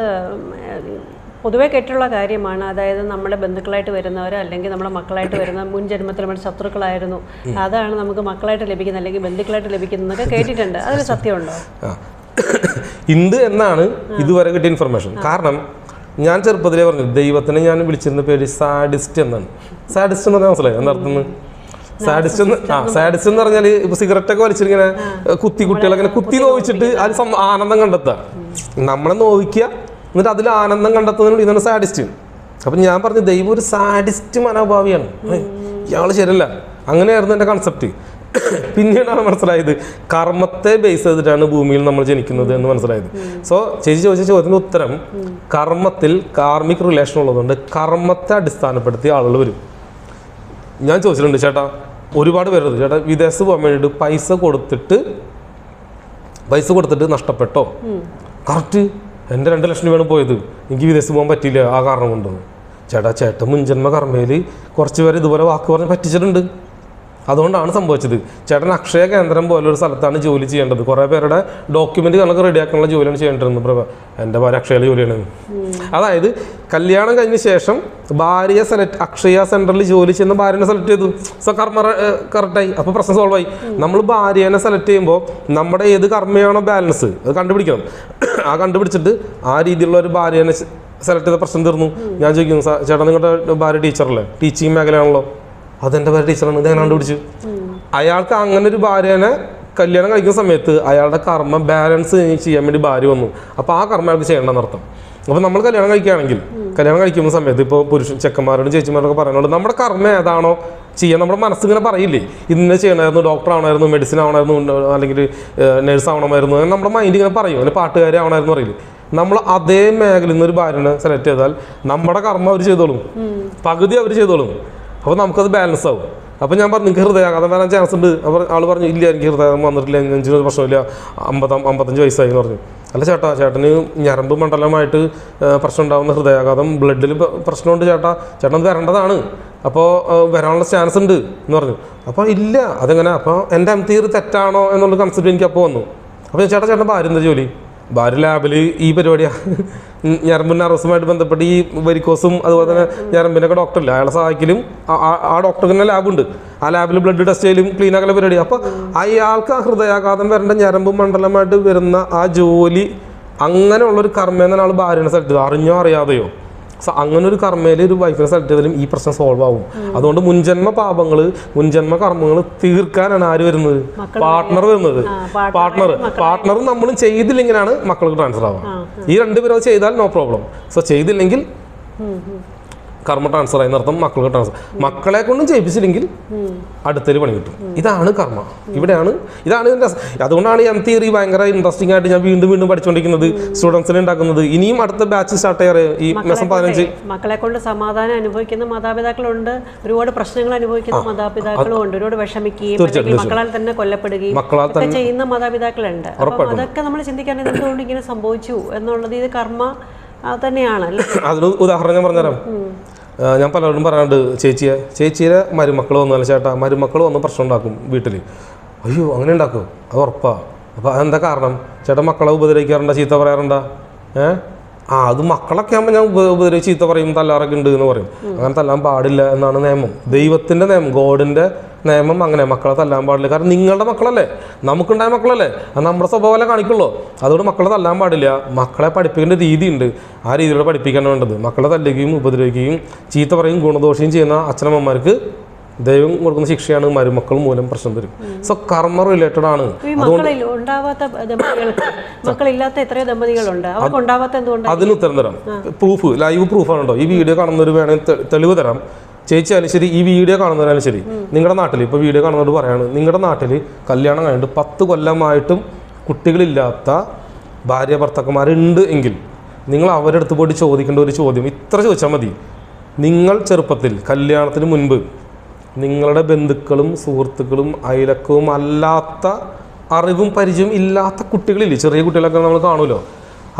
പൊതുവെ കേട്ടുള്ള കാര്യമാണ്, അതായത് നമ്മുടെ ബന്ധുക്കളായിട്ട് വരുന്നവർ അല്ലെങ്കിൽ നമ്മുടെ മക്കളായിട്ട് വരുന്ന മുൻ ജന്മത്തിൽ നമ്മുടെ ശത്രുക്കളായിരുന്നു, അതാണ് നമുക്ക് മക്കളായിട്ട് ലഭിക്കുന്നത് അല്ലെങ്കിൽ ബന്ധുക്കളായിട്ട് ലഭിക്കുന്നതൊക്കെ കേട്ടിട്ടുണ്ട്. അതിൽ സത്യമുണ്ടോ? ഉണ്ട് എന്നാണ് ഇതുവരെ കിട്ടിയ ഇൻഫർമേഷൻ. കാരണം ഞാൻ ചെറുപ്പത്തിലേ പറഞ്ഞു, ദൈവത്തിനെ ഞാൻ വിളിച്ചിരുന്ന പേര് സാഡിസ്റ്റ് എന്നാണ്. സാഡിസ്റ്റ് എന്ന് പറഞ്ഞാൽ മനസ്സിലായി എന്താ? സാഡിസ്റ്റ് എന്ന് പറഞ്ഞാൽ ഇപ്പൊ സിഗരറ്റ് ഒക്കെ വലിച്ചിങ്ങനെ കുട്ടികളൊക്കെ കുത്തി നോവിച്ചിട്ട് അത് ആനന്ദം കണ്ടെത്തുക, നമ്മളെ നോവിക്കുക, എന്നിട്ട് അതിൽ ആനന്ദം കണ്ടെത്തുന്നതിനോട് ഇതാണ് സാഡിസ്റ്റ്. അപ്പം ഞാൻ പറഞ്ഞു, ദൈവം ഒരു സാഡിസ്റ്റ് മനോഭാവിയാണ്, ഇയാൾ ശരിയല്ല. അങ്ങനെയായിരുന്നു എൻ്റെ കൺസെപ്റ്റ്. പിന്നീടാണ് മനസ്സിലായത് കർമ്മത്തെ ബേസ് ചെയ്തിട്ടാണ് ഭൂമിയിൽ നമ്മൾ ജനിക്കുന്നത് എന്ന് മനസ്സിലായത്. സോ ചേച്ചി ചോദിച്ച ചോദ്യത്തിൻ്റെ ഉത്തരം, കർമ്മത്തിൽ കാർമിക് റിലേഷൻ ഉള്ളതുകൊണ്ട് കർമ്മത്തെ അടിസ്ഥാനപ്പെടുത്തി ആളുകൾ വരും. ഞാൻ ചോദിച്ചിട്ടുണ്ട്, ചേട്ടാ ഒരുപാട് പേരുണ്ട്, ചേട്ടാ വിദേശത്ത് പോകാൻ വേണ്ടിയിട്ട് പൈസ കൊടുത്തിട്ട് നഷ്ടപ്പെട്ടോ? കറക്റ്റ്, എൻ്റെ 2 ലക്ഷം രൂപയാണ് പോയത്, എനിക്ക് വിദേശത്ത് പോകാൻ പറ്റിയില്ല ആ കാരണം കൊണ്ടൊന്നും. ചേട്ടൻ മുൻജന്മ കർമ്മയിൽ കുറച്ച് പേര് ഇതുപോലെ വാക്ക് പറഞ്ഞ് പറ്റിച്ചിട്ടുണ്ട്, അതുകൊണ്ടാണ് സംഭവിച്ചത്. ചേട്ടൻ അക്ഷയ കേന്ദ്രം പോലൊരു സ്ഥലത്താണ് ജോലി ചെയ്യേണ്ടത്, കുറേ പേരുടെ ഡോക്യുമെൻ്റ് കണക്ക് റെഡിയാക്കാനുള്ള ജോലിയാണ് ചെയ്യേണ്ടിരുന്നത്. എൻ്റെ ഭാര്യ അക്ഷയയിൽ ജോലിയാണ്. അതായത് കല്യാണം കഴിഞ്ഞ ശേഷം ഭാര്യയെ അക്ഷയ സെൻറ്ററിൽ ജോലി ചെയ്യുന്ന ഭാര്യനെ സെലക്ട് ചെയ്തു. സോ കർമ്മ കറക്റ്റായി, അപ്പോൾ പ്രശ്നം സോൾവ് ആയി. നമ്മൾ ഭാര്യനെ സെലക്ട് ചെയ്യുമ്പോൾ നമ്മുടെ ഏത് കർമ്മയാണോ ബാലൻസ് അത് കണ്ടുപിടിക്കണം. ആ കണ്ടുപിടിച്ചിട്ട് ആ രീതിയിലുള്ള ഒരു ഭാര്യനെ സെലക്ട് ചെയ്ത പ്രശ്നം തീർന്നു. ഞാൻ ചോദിക്കുന്നു, ചേട്ടാ നിങ്ങളുടെ ഭാര്യ ടീച്ചറല്ലേ, ടീച്ചിങ് മേഖലയാണല്ലോ? അതെൻ്റെ ഭാര്യ ടീച്ചറാണ്, ഇതെങ്ങനെ കണ്ടുപിടിച്ചു? അയാൾക്ക് അങ്ങനെ ഒരു ഭാര്യനെ കല്യാണം കഴിക്കുന്ന സമയത്ത് അയാളുടെ കർമ്മ ബാലൻസ് ചെയ്യാൻ വേണ്ടി ഭാര്യ വന്നു. അപ്പോൾ ആ കർമ്മ അയാൾക്ക് ചെയ്യേണ്ടെന്ന് അർത്ഥം. അപ്പോൾ നമ്മൾ കല്യാണം കഴിക്കുന്ന സമയത്ത് ഇപ്പോൾ ചെക്കന്മാരോടും ചേച്ചിമാരോടൊക്കെ പറയുന്നത്, നമ്മുടെ കർമ്മ ഏതാണോ ചെയ്യാൻ നമ്മുടെ മനസ്സിങ്ങനെ പറയില്ലേ, ഇന്ന ചെയ്യണമായിരുന്നു, ഡോക്ടർ ആവണമായിരുന്നു, മെഡിസിൻ ആവണമായിരുന്നു, അല്ലെങ്കിൽ നേഴ്സ് ആവണമായിരുന്നു, അങ്ങനെ നമ്മുടെ മൈൻഡ് ഇങ്ങനെ പറയും, അല്ലെങ്കിൽ പാട്ടുകാരി ആവണമായിരുന്നു പറയില്ലേ. നമ്മൾ അതേ മേഖലയിൽ നിന്ന് ഒരു ഭാര്യനെ സെലക്ട് ചെയ്താൽ നമ്മുടെ കർമ്മ അവർ ചെയ്തോളും, പകുതി അവർ ചെയ്തോളും. അപ്പോൾ നമുക്കത് ബാലൻസ് ആവും. അപ്പോൾ ഞാൻ പറഞ്ഞു നിങ്ങൾക്ക് ഹൃദയാഘാതം വരാൻ ചാൻസ് ഉണ്ട്. അപ്പോൾ ആൾ പറഞ്ഞു ഇല്ല എനിക്ക് ഹൃദയാഘാതം വന്നിട്ടില്ല, നെഞ്ചിനൊരു പ്രശ്നമില്ല, 55 വയസ്സായി എന്ന് പറഞ്ഞു. അല്ല ചേട്ടാ, ചേട്ടന് ഞരമ്പ് മണ്ഡലമായിട്ട് പ്രശ്നം ഉണ്ടാകുന്ന ഹൃദയാഘാതം ബ്ലഡിൽ പ്രശ്നമുണ്ട് ചേട്ടാ, ചേട്ടൻ വരേണ്ടതാണ്, അപ്പോൾ വരാനുള്ള ചാൻസ് ഉണ്ട് എന്ന് പറഞ്ഞു. അപ്പോൾ ഇല്ല അതെങ്ങനെ, അപ്പോൾ എൻ്റെ തിയറി തെറ്റാണോ എന്നുള്ള കൺസെപ്റ്റ് എനിക്ക് അപ്പോൾ വന്നു. അപ്പോൾ ചേട്ടൻ്റെ ഭാര്യ എന്താ ജോലി? ഭാര്യ ലാബിൽ ഈ പരിപാടിയാണ്, ഞരമ്പിൻ്റെ അറസുമായിട്ട് ബന്ധപ്പെട്ട് ഈ വെരിക്കോസും അതുപോലെ തന്നെ ഞരമ്പിനൊക്കെ ഡോക്ടറില്ല, അയാളെ സഹായിക്കലും ആ ഡോക്ടർക്ക് തന്നെ ലാബുണ്ട്, ആ ലാബിൽ ബ്ലഡ് ടെസ്റ്റ് ചെയ്യലും ക്ലീൻ ആക്കലും പരിപാടി. അപ്പോൾ അയാൾക്ക് ആ ഹൃദയാഘാതം വരേണ്ട ഞരമ്പ് മണ്ഡലമായിട്ട് വരുന്ന ആ ജോലി അങ്ങനെയുള്ളൊരു കർമ്മേന്നാണ് ആൾ ഭാര്യനെ സെലക്ട് ചെയ്തത്, അറിഞ്ഞോ അറിയാതെയോ. സോ അങ്ങനെ ഒരു കർമ്മയിൽ ഒരു വൈഫിനെ സെലക്ട് ചെയ്താലും ഈ പ്രശ്നം സോൾവ് ആവും. അതുകൊണ്ട് മുൻജന്മ പാപങ്ങൾ, മുൻജന്മ കർമ്മങ്ങൾ തീർക്കാനാണ് ആര് വരുന്നത്? പാർട്ട്ണർ വരുന്നത്. പാർട്ട്ണറും നമ്മളും ചെയ്തില്ലെങ്കിലാണ് മക്കൾക്ക് ട്രാൻസ്ഫർ ആവുക. ഈ രണ്ടുപേരും അത് ചെയ്താൽ നോ പ്രോബ്ലം. സോ ചെയ്തില്ലെങ്കിൽ കർമ്മ ട്രാൻസ്ഫർ ആയി നടത്തും, മക്കൾക്ക് ട്രാൻസ്ഫർ. മക്കളെ കൊണ്ടും ചെയ്യിപ്പിച്ചില്ലെങ്കിൽ അടുത്തൊരു പണി കിട്ടും. ഇതാണ് കർമ്മ. ഇതാണ് ഇതിൻ്റെ. അതുകൊണ്ടാണ് ഈ തിയറി ഭയങ്കര ഇൻട്രസ്റ്റിംഗ് ആയിട്ട് ഞാൻ വീണ്ടും വീണ്ടും പഠിച്ചുകൊണ്ടിരിക്കുന്നത്, സ്റ്റുഡൻസിനെ ഉണ്ടാക്കുന്നത്. ഇനിയും അടുത്ത ബാച്ച് സ്റ്റാർട്ട് ചെയ്യാറ് ഈ മാസം 15. മക്കളെ കൊണ്ട് സമാധാനം അനുഭവിക്കുന്ന മാതാപിതാക്കളുണ്ട്, ഒരുപാട് പ്രശ്നങ്ങൾ അനുഭവിക്കുന്ന മാതാപിതാക്കളും ഉണ്ട്, ഒരുപാട് വിഷമിക്കുകയും മക്കളാൽ തന്നെ കൊല്ലപ്പെടുകയും ചെയ്യുന്ന മാതാപിതാക്കളുണ്ട്. അപ്പം അതൊക്കെ നമ്മൾ ചിന്തിക്കാണെങ്കിൽ എന്തുകൊണ്ട് ഇങ്ങനെ സംഭവിച്ചു എന്നുള്ളത് ഇത് കർമ്മ തന്നെയാണ്. അതിന് ഉദാഹരണം ഞാൻ പറഞ്ഞുതരാം. ഞാൻ പലരോടും പറയാണ്ട്, ചേച്ചിയുടെ മരുമക്കൾ വന്നാൽ ചേട്ടാ മരുമക്കൾ വന്ന് പ്രശ്നം ഉണ്ടാക്കും വീട്ടിൽ. അയ്യോ അങ്ങനെ ഉണ്ടാക്കും, അത് ഉറപ്പാണ്. അപ്പോൾ അതെന്താ കാരണം? ചേട്ടാ മക്കളെ ഉപദ്രവിക്കാറുണ്ടോ, ചീത്ത പറയാറുണ്ടോ? അത് മക്കളൊക്കെ ആകുമ്പോൾ ഞാൻ ഉപദ്രവിച്ച് ചീത്ത പറയും, തല്ലാറൊക്കെ ഉണ്ട് എന്ന് പറയും. അങ്ങനെ തല്ലാൻ പാടില്ല എന്നാണ് നിയമം, ദൈവത്തിൻ്റെ നിയമം, ഗോഡിൻ്റെ നിയമം. അങ്ങനെ മക്കളെ തല്ലാൻ പാടില്ല. കാരണം നിങ്ങളുടെ മക്കളല്ലേ, നമുക്കുണ്ടായ മക്കളല്ലേ, അത് നമ്മുടെ സ്വഭാവമല്ലേ കാണിക്കുള്ളൂ. അതുകൊണ്ട് മക്കളെ തല്ലാൻ പാടില്ല. മക്കളെ പഠിപ്പിക്കേണ്ട രീതിയുണ്ട്, ആ രീതിയിലൂടെ പഠിപ്പിക്കാൻ വേണ്ടത്. മക്കളെ തല്ലുകയും ഉപദ്രവിക്കുകയും ചീത്ത പറയും ഗുണദോഷവും ചെയ്യുന്ന അച്ഛനമ്മമാർക്ക് ദൈവം കൊടുക്കുന്ന ശിക്ഷയാണ് മരുമക്കൾ മൂലം പ്രശ്നം വരും. സോ കർമ്മ റിലേറ്റഡ് ആണ്. അതിന് ഉത്തരം തരാം. പ്രൂഫ്, ലൈവ് പ്രൂഫാണ് കേട്ടോ. ഈ വീഡിയോ കാണുന്നവർ വേണമെങ്കിൽ തെളിവ് തരാം. ചേച്ചിയാലും ശരി, ഈ വീഡിയോ കാണുന്നവരാലും ശരി, നിങ്ങളുടെ നാട്ടിൽ ഇപ്പോൾ വീഡിയോ കാണുന്നവർ പറയാണ്, നിങ്ങളുടെ നാട്ടിൽ കല്യാണം കഴിഞ്ഞിട്ട് 10 കൊല്ലമായിട്ടും കുട്ടികളില്ലാത്ത ഭാര്യ ഭർത്താക്കന്മാരുണ്ട് എങ്കിൽ നിങ്ങൾ അവരുടെ അടുത്ത് പോയിട്ട് ചോദിക്കേണ്ട ഒരു ചോദ്യം ഇത്ര ചോദിച്ചാൽ മതി. നിങ്ങൾ ചെറുപ്പത്തിൽ കല്യാണത്തിന് മുൻപ് നിങ്ങളുടെ ബന്ധുക്കളും സുഹൃത്തുക്കളും അയലക്കവും അല്ലാത്ത അറിവും പരിചയവും ഇല്ലാത്ത കുട്ടികളില്ലേ, ചെറിയ കുട്ടികളൊക്കെ നമ്മൾ കാണുമല്ലോ,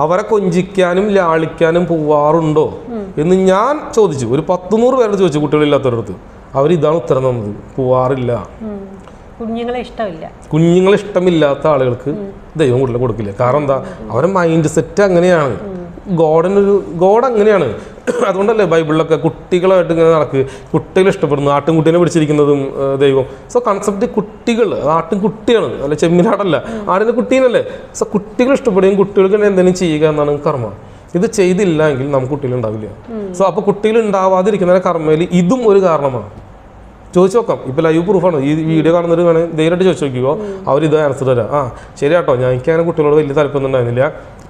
അവരെ കൊഞ്ചിക്കാനും ലാളിക്കാനും പോവാറുണ്ടോ എന്ന് ഞാൻ ചോദിച്ചു. ഒരു 100 പേരോട് ചോദിച്ചു കുട്ടികളില്ലാത്തവരടുത്ത്. അവരിതാണ് ഉത്തരം തന്നത്, പോവാറില്ല. കുഞ്ഞുങ്ങളെ ഇഷ്ടമില്ലാത്ത ആളുകൾക്ക് ദൈവം കുട്ടികളെ കൊടുക്കില്ല. കാരണം എന്താ? അവരുടെ മൈൻഡ് സെറ്റ് അങ്ങനെയാണ്. ഗോഡ് അങ്ങനെയാണ്. അതുകൊണ്ടല്ലേ ബൈബിളിലൊക്കെ കുട്ടികളായിട്ട് ഇങ്ങനെ നടക്കുക, കുട്ടികൾ ഇഷ്ടപ്പെടുന്നു, ആട്ടിൻകുട്ടീനെ പിടിച്ചിരിക്കുന്നതും ദൈവം. സോ കൺസെപ്റ്റ് കുട്ടികൾ, ആട്ടിൻകുട്ടിയാണ്, അല്ല ചെമ്മീനാടല്ല, ആടിൻ്റെ കുട്ടീനല്ലേ. സോ കുട്ടികൾ ഇഷ്ടപ്പെടുകയും കുട്ടികൾക്ക് എന്തെങ്കിലും ചെയ്യുക എന്നാണ് കർമ്മ. ഇത് ചെയ്തില്ല എങ്കിൽ നമുക്ക് കുട്ടികളുണ്ടാവില്ല. സോ അപ്പോൾ കുട്ടികൾ ഉണ്ടാവാതിരിക്കുന്ന കർമ്മയിൽ ഇതും ഒരു കാരണമാണ്. ചോദിച്ചു നോക്കാം. ഇപ്പോൾ ലൈവ് പ്രൂഫാണ്. ഈ വീഡിയോ കാണുന്നവർ വേണേൽ ധൈര്യമായിട്ട് ചോദിച്ചു നോക്കിയോ, അവരിത് ആൻസർ തരാം. ശരിയാട്ടോ, എനിക്ക് അങ്ങനെ കുട്ടികളോട് വലിയ താല്പര്യം ഉണ്ടായിരുന്നില്ല.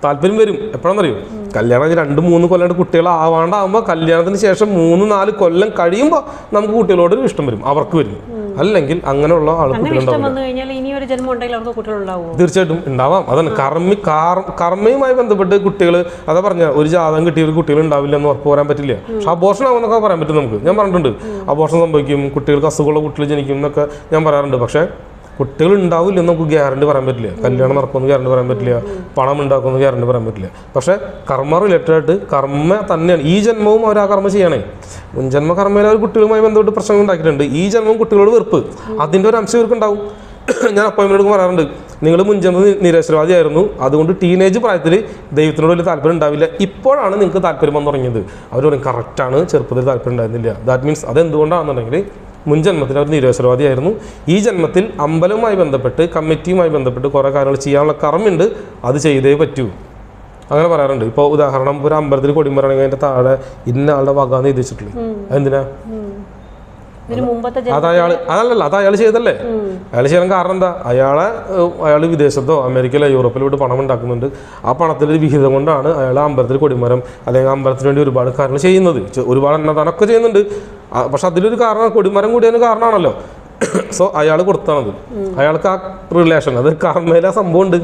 താല്പര്യം വരും എപ്പോഴാണെന്നറിയോ? കല്യാണം 2-3 കൊല്ലമായിട്ട് കുട്ടികളാവാണ്ടാകുമ്പോൾ കല്യാണത്തിന് ശേഷം 3-4 കൊല്ലം കഴിയുമ്പോൾ നമുക്ക് കുട്ടികളോട് ഇഷ്ടം വരും, അവർക്ക് വരും. അല്ലെങ്കിൽ അങ്ങനെയുള്ള തീർച്ചയായിട്ടും ഉണ്ടാവാം. അതാണ് കർമ്മയുമായി ബന്ധപ്പെട്ട് കുട്ടികൾ. അതാ പറഞ്ഞ ഒരു ജാതകം കിട്ടിയവർ കുട്ടികൾ ഉണ്ടാവില്ല എന്ന് ഉറപ്പ് പറയാൻ പറ്റില്ല. പക്ഷെ അബോർഷൻ ആവുമെന്നൊക്കെ പറയാൻ പറ്റും നമുക്ക്. ഞാൻ പറഞ്ഞിട്ടുണ്ട്, അബോർഷൻ സംഭവിക്കും, കുട്ടികൾക്ക് അസുഖമുള്ള കുട്ടികൾ ജനിക്കും എന്നൊക്കെ ഞാൻ പറയാറുണ്ട്. പക്ഷേ കുട്ടികൾ ഉണ്ടാവില്ലെന്ന് നമുക്ക് ഗ്യാരണ്ടി പറയാൻ പറ്റില്ല. കല്യാണം നടക്കുമെന്ന് ഗ്യാരണ്ടി പറയാൻ പറ്റില്ല, പണം ഉണ്ടാക്കുമെന്ന് ഗ്യാരണ്ടി പറയാൻ പറ്റില്ല. പക്ഷേ കർമ്മ റിലേറ്റഡ് ആയിട്ട് കർമ്മ തന്നെയാണ്. ഈ ജന്മവും അവർ ആ കർമ്മ ചെയ്യണേ. മുൻജന്മ കർമ്മയിൽ അവർ കുട്ടികളുമായി ബന്ധപ്പെട്ട് പ്രശ്നങ്ങൾ ഉണ്ടാക്കിയിട്ടുണ്ട്. ഈ ജന്മം കുട്ടികളോട് വെറുപ്പ്, അതിൻ്റെ ഒരു അംശം ഇവർക്കുണ്ടാവും. ഞാൻ അപ്പോയിൻമെൻറ്റ് പറയാറുണ്ട്, നിങ്ങൾ മുൻജന്മ നിരശ്രവാദിയായിരുന്നു, അതുകൊണ്ട് ടീനേജ് പ്രായത്തിൽ ദൈവത്തിനോട് വലിയ താല്പര്യം ഉണ്ടാവില്ല, ഇപ്പോഴാണ് നിങ്ങൾക്ക് താല്പര്യം വന്നു തുടങ്ങിയത്. അവർ പറയും കറക്റ്റാണ്, ചെറുപ്പത്തിൽ താല്പര്യം ഉണ്ടായിരുന്നില്ല. ദാറ്റ് മീൻസ് അതെന്തുകൊണ്ടാണെന്നുണ്ടെങ്കിൽ മുൻജന്മത്തിൽ അവർ നിരശ്രവാദിയായിരുന്നു. ഈ ജന്മത്തിൽ അമ്പലവുമായി ബന്ധപ്പെട്ട് കമ്മിറ്റിയുമായി ബന്ധപ്പെട്ട് കുറേ കാര്യങ്ങൾ ചെയ്യാനുള്ള കർമ്മയുണ്ട്, അത് ചെയ്തേ പറ്റൂ. അങ്ങനെ പറയാറുണ്ട്. ഇപ്പോൾ ഉദാഹരണം, ഒരു അമ്പലത്തിൽ കൊടിമരാണെങ്കിൽ അതിൻ്റെ താഴെ ഇന്ന ആളുടെ വകാന്ന് എഴുതി വെച്ചിട്ടുള്ളൂ. അതെന്തിനാ? അത് അയാൾ ചെയ്തല്ലേ. അയാൾ ചെയ്യാൻ കാരണം എന്താ? അയാൾ വിദേശത്തോ അമേരിക്കയിലോ യൂറോപ്പിലോ പോയിട്ട് പണം ഉണ്ടാക്കുന്നുണ്ട്. ആ പണത്തിൻ്റെ ഒരു വിഹിതം കൊണ്ടാണ് അയാൾ അമ്പലത്തിൽ കൊടിമരം അല്ലെങ്കിൽ അമ്പലത്തിന് വേണ്ടി ഒരുപാട് കാര്യങ്ങൾ ചെയ്യുന്നത്. ഒരുപാട് അന്നദാനമൊക്കെ ചെയ്യുന്നുണ്ട്. പക്ഷെ അതിലൊരു കാരണം കൊടിമരം കൂടിയതിന് കാരണമാണല്ലോ. സോ അയാൾ കൊടുത്താണത്. അയാൾക്ക് ആ റിലേഷൻ, അത് കർമ്മയിൽ ആ സംഭവം ഉണ്ട്.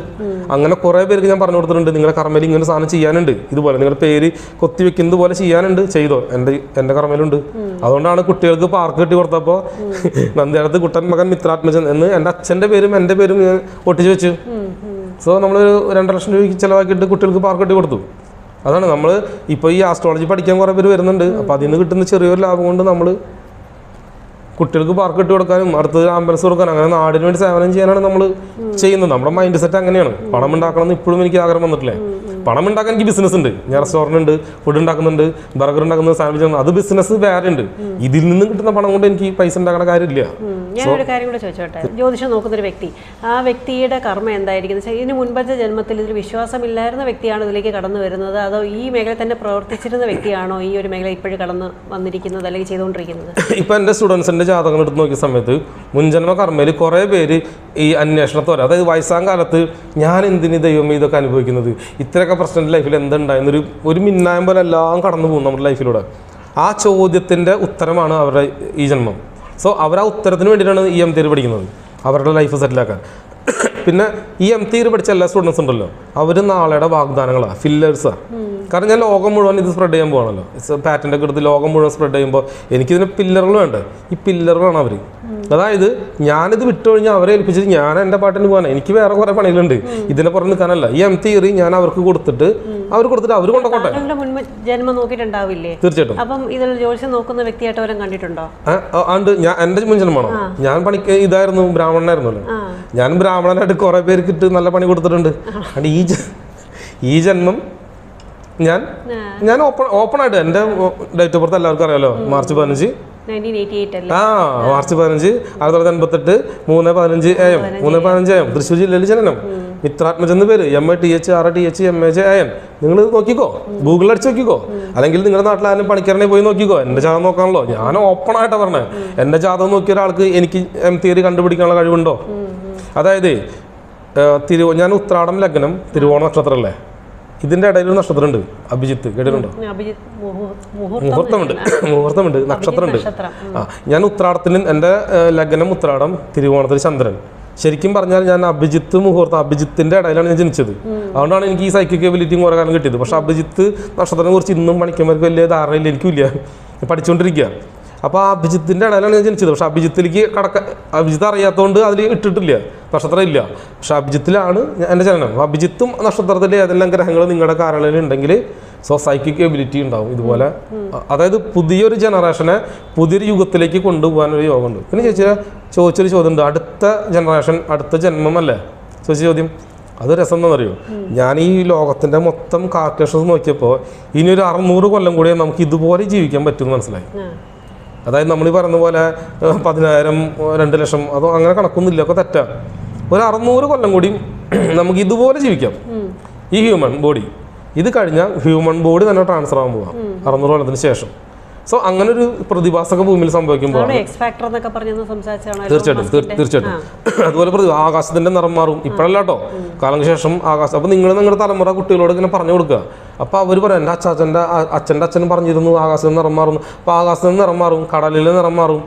അങ്ങനെ കുറേ പേർക്ക് ഞാൻ പറഞ്ഞു കൊടുത്തിട്ടുണ്ട്, നിങ്ങളുടെ കർമ്മയിൽ ഇങ്ങനെ സാധനം ചെയ്യാനുണ്ട്, ഇതുപോലെ നിങ്ങളുടെ പേര് കൊത്തി വെക്കുന്നത് പോലെ ചെയ്യാനുണ്ട്, ചെയ്തോ, എൻ്റെ കർമ്മയിലുണ്ട്. അതുകൊണ്ടാണ് കുട്ടികൾക്ക് പാർക്ക് കെട്ടി കൊടുത്തപ്പോൾ നന്ദിയാടത്ത് കുട്ടൻ മകൻ മിത്രാത്മജൻ എന്ന് എൻ്റെ അച്ഛൻ്റെ പേരും എൻ്റെ പേരും ഞാൻ ഒട്ടിച്ച് വെച്ചു. സോ നമ്മൾ 2 ലക്ഷം രൂപയ്ക്ക് ചിലവാക്കിയിട്ട് കുട്ടികൾക്ക് പാർക്ക് കെട്ടി കൊടുത്തു. അതാണ് നമ്മൾ ഇപ്പോൾ ഈ ആസ്ട്രോളജി പഠിക്കാൻ കുറേ പേര് വരുന്നുണ്ട്. അപ്പോൾ അതിൽ നിന്ന് കിട്ടുന്ന ചെറിയൊരു ലാഭം കൊണ്ട് നമ്മൾ കുട്ടികൾക്ക് പാർക്ക് ഇട്ട് കൊടുക്കാനും അടുത്തത് ആംബുലൻസ് കൊടുക്കാനും അങ്ങനെ നാടിന് വേണ്ടി സേവനം ചെയ്യാനാണ് നമ്മൾ ചെയ്യുന്നത്. നമ്മുടെ മൈൻഡ് സെറ്റ് അങ്ങനെയാണ്. പണം ഉണ്ടാക്കണം എന്ന് ഇപ്പോഴും എനിക്ക് ആഗ്രഹം വന്നിട്ടില്ലേ. പണം ഉണ്ടാക്കാൻ എനിക്ക് ബിസിനസ് ഉണ്ട്. ഞാൻ റെസ്റ്റോറൻറ്റ് ഉണ്ട്, ഫുഡ് ഉണ്ടാക്കുന്നുണ്ട്, ബർഗർ ഉണ്ടാക്കുന്നത്, സാൻഡ്വിച്ച്, അത് ബിസിനസ് വേറെ ഉണ്ട്. ഇതിൽ നിന്ന് കിട്ടുന്ന പണം കൊണ്ട് എനിക്ക് പൈസ ഉണ്ടാക്കുന്ന കാര്യമില്ല. ഞാനൊരു കാര്യം കൂടെ ചോദിച്ചോട്ടെ, ജ്യോതിഷം നോക്കുന്നൊരു വ്യക്തി, ആ വ്യക്തിയുടെ കർമ്മ എന്തായിരിക്കും? ഇതിന് മുൻപത്തെ ജന്മത്തിൽ ഇതിൽ വിശ്വാസമില്ലായിരുന്ന വ്യക്തിയാണ് ഇതിലേക്ക് കടന്നു വരുന്നത്, അതോ ഈ മേഖല തന്നെ പ്രവർത്തിച്ചിരുന്ന വ്യക്തിയാണോ ഈ ഒരു മേഖല ഇപ്പോഴും കടന്ന് വന്നിരിക്കുന്നത് അല്ലെങ്കിൽ ചെയ്തുകൊണ്ടിരിക്കുന്നത്? ഇപ്പം എൻ്റെ സ്റ്റുഡൻസിൻ്റെ ജാതകങ്ങൾ എടുത്ത് നോക്കിയ സമയത്ത് മുൻജന്മ കർമ്മയിൽ കുറേ പേര് ഈ അന്വേഷണത്തോടെ, അതായത് വയസ്സാം കാലത്ത് ഞാൻ എന്തിന് ദൈവം ഇതൊക്കെ അനുഭവിക്കുന്നത്, ഇത്രയൊക്കെ പ്രശ്നം ലൈഫിൽ എന്തുണ്ടായെന്നൊരു മിന്നായം പോലെ എല്ലാം കടന്നു പോകും നമ്മുടെ ലൈഫിലൂടെ. ആ ചോദ്യത്തിൻ്റെ ഉത്തരമാണ് അവരുടെ ഈ ജന്മം. സോ അവർ ആ ഉത്തരത്തിന് വേണ്ടിയിട്ടാണ് ഈ എം തിയറി പഠിക്കുന്നത്, അവരുടെ ലൈഫ് സെറ്റിലാക്കാൻ. പിന്നെ ഈ എം തിയറി പഠിച്ച എല്ലാ സ്റ്റുഡൻസ് ഉണ്ടല്ലോ, അവർ നാളെയുടെ വാഗ്ദാനങ്ങളാണ്, ഫില്ലേഴ്സാണ്. കാരണം ഞാൻ ലോകം മുഴുവൻ ഇത് സ്പ്രെഡ് ചെയ്യാൻ പോകണല്ലോ, പാറ്റൻ്റ് ഒക്കെ എടുത്ത് ലോകം മുഴുവൻ സ്പ്രെഡ് ചെയ്യുമ്പോൾ എനിക്കിതിന് പില്ലറുകൾ വേണ്ടേ. ഈ പില്ലറുകളാണ് അവർ. അതായത് ഞാനിത് വിട്ടുകഴിഞ്ഞാൽ അവരെ ഏൽപ്പിച്ചിട്ട് ഞാൻ എൻ്റെ പാട്ടിന് പോകാനാണ്. എനിക്ക് വേറെ കുറേ പണികളുണ്ട്, ഇതിനെ പുറത്ത് നിൽക്കാനല്ല. ഈ എം തിയറി ഞാൻ അവർക്ക് കൊടുത്തിട്ട് അവർ കൊണ്ടുപോട്ടെ. ജന്മം നോക്കിയിട്ടുണ്ടാവില്ലേ? തീർച്ചയായിട്ടും. അപ്പം ഇതിൽ ജ്യോതിഷം നോക്കുന്ന വ്യക്തിയായിട്ട് അവരെ കണ്ടിട്ടുണ്ടോ? ഉണ്ട്. ഞാൻ എൻ്റെ മുൻജന്മമാണോ? ഞാൻ പണിക്ക് ഇതായിരുന്നു, ബ്രാഹ്മണനായിരുന്നല്ലോ. ഞാൻ ബ്രാഹ്മണനായിട്ട് കുറേ പേർക്ക് ഇട്ട് നല്ല പണി കൊടുത്തിട്ടുണ്ട്. അത് ഈ ജന്മം ഞാൻ ഓപ്പൺ ആയിട്ട് എൻ്റെ ഡേറ്റ് ഓഫ് ബർത്ത് എല്ലാവർക്കും അറിയാലോ, March 15. March 15, 1988, 3:15 AM, 3:15 AM, Thrissur ജില്ലയിൽ ജനനം. മിത്രാത്മജെന്ന് പേര്, MITHRTHMAJIN. നിങ്ങൾ നോക്കിക്കോ, ഗൂഗിളിൽ അടിച്ച് നോക്കിക്കോ, അല്ലെങ്കിൽ നിങ്ങളുടെ നാട്ടിൽ ആരും പണിക്കാരനെ പോയി നോക്കിക്കോ. എൻ്റെ ജാതകം നോക്കാണല്ലോ, ഞാൻ ഓപ്പൺ ആയിട്ടാണ് പറഞ്ഞത്. എൻ്റെ ജാതകം നോക്കിയ ഒരാൾക്ക് എനിക്ക് എം തിയറി കണ്ടുപിടിക്കാനുള്ള കഴിവുണ്ടോ? അതായത് ഞാൻ ഉത്രാടം ലഗ്നം, തിരുവോണ നക്ഷത്രമല്ലേ, ഇതിൻ്റെ ഇടയിൽ ഒരു നക്ഷത്രമുണ്ട്, അഭിജിത്ത്, കേട്ടിട്ടുണ്ടോ? മുഹൂർത്തമുണ്ട്, നക്ഷത്രമുണ്ട്. ഞാൻ ഉത്രാടത്തിന്, എൻ്റെ ലഗ്നം ഉത്രാടം, തിരുവോണത്തിൽ ചന്ദ്രൻ. ശരിക്കും പറഞ്ഞാൽ ഞാൻ അഭിജിത്ത് മുഹൂർത്തം, അഭിജിത്തിൻ്റെ ഇടയിലാണ് ഞാൻ ജനിച്ചത്. അതുകൊണ്ടാണ് എനിക്ക് ഈ സൈക്കിക് എബിലിറ്റിയും കുറേ കാലം കിട്ടിയത്. പക്ഷേ അഭിജിത്ത് നക്ഷത്രത്തെ കുറിച്ച് ഇന്നും പണിക്കന്മാർക്ക് വലിയ ധാരണയില്ല, എനിക്കില്ല, പഠിച്ചുകൊണ്ടിരിക്കുക. അപ്പോൾ ആ അഭിജിത്തിൻ്റെ ഇടയിലാണ് ഞാൻ ജനിച്ചത്. പക്ഷേ അഭിജിത്തിലേക്ക് അഭിജിത്ത് അറിയാത്തതുകൊണ്ട് അതിൽ ഇട്ടിട്ടില്ല, നക്ഷത്രം ഇല്ല. പക്ഷെ അഭിജിത്തിലാണ് എൻ്റെ ജനനം. അഭിജിത്തും നക്ഷത്രത്തിൽ ഏതെല്ലാം ഗ്രഹങ്ങൾ നിങ്ങളുടെ കാലങ്ങളിൽ ഉണ്ടെങ്കിൽ സൈക്കിക് എബിലിറ്റി ഉണ്ടാവും ഇതുപോലെ. അതായത് പുതിയൊരു ജനറേഷനെ പുതിയൊരു യുഗത്തിലേക്ക് കൊണ്ടുപോകാനൊരു യോഗമുണ്ട്. പിന്നെ ചോദിച്ചൊരു ചോദ്യം ഉണ്ട്, അടുത്ത ജനറേഷൻ, അടുത്ത ജന്മമല്ലേ ചോദിച്ച ചോദ്യം. അത് രസം എന്താണെന്നറിയോ, ഞാൻ ഈ ലോകത്തിൻ്റെ മൊത്തം കാൽക്കുലേഷൻസ് നോക്കിയപ്പോൾ ഇനി ഒരു 600 കൊല്ലം കൂടിയേ നമുക്ക് ഇതുപോലെ ജീവിക്കാൻ പറ്റുമെന്ന് മനസ്സിലായി. അതായത് നമ്മൾ ഈ പറയുന്ന പോലെ 10,000, 2 ലക്ഷം, അതോ അങ്ങനെ കണക്കൊന്നുമില്ല, ഒക്കെ തെറ്റാ. ഒരു 600 കൊല്ലം കൂടി നമുക്ക് ഇതുപോലെ ജീവിക്കാം. ഈ ഹ്യൂമൻ ബോഡി ഇത് കഴിഞ്ഞാൽ ഹ്യൂമൻ ബോഡി തന്നെ ട്രാൻസ്ഫർ ആകാൻ പോകാം 600 കൊല്ലത്തിന് ശേഷം. സോ അങ്ങനെ ഒരു പ്രതിഭാസമൊക്കെ ഭൂമിയിൽ സംഭവിക്കുമ്പോൾ തീർച്ചയായിട്ടും അതുപോലെ ആകാശത്തിന്റെ നിറം മാറും. ഇപ്പോഴല്ല കേട്ടോ, കാലങ്ങൾക്ക് ശേഷം ആകാശം. അപ്പോൾ നിങ്ങളുടെ തലമുറ കുട്ടികളോട് ഇങ്ങനെ പറഞ്ഞു കൊടുക്കുക. അപ്പോൾ അവർ പറയും, എൻ്റെ അച്ഛൻ്റെ അച്ഛൻ പറഞ്ഞിരുന്നു ആകാശത്തിന് നിറം മാറുന്നു. അപ്പോൾ ആകാശത്തിന് നിറം മാറും, കടലിലെ നിറം മാറും,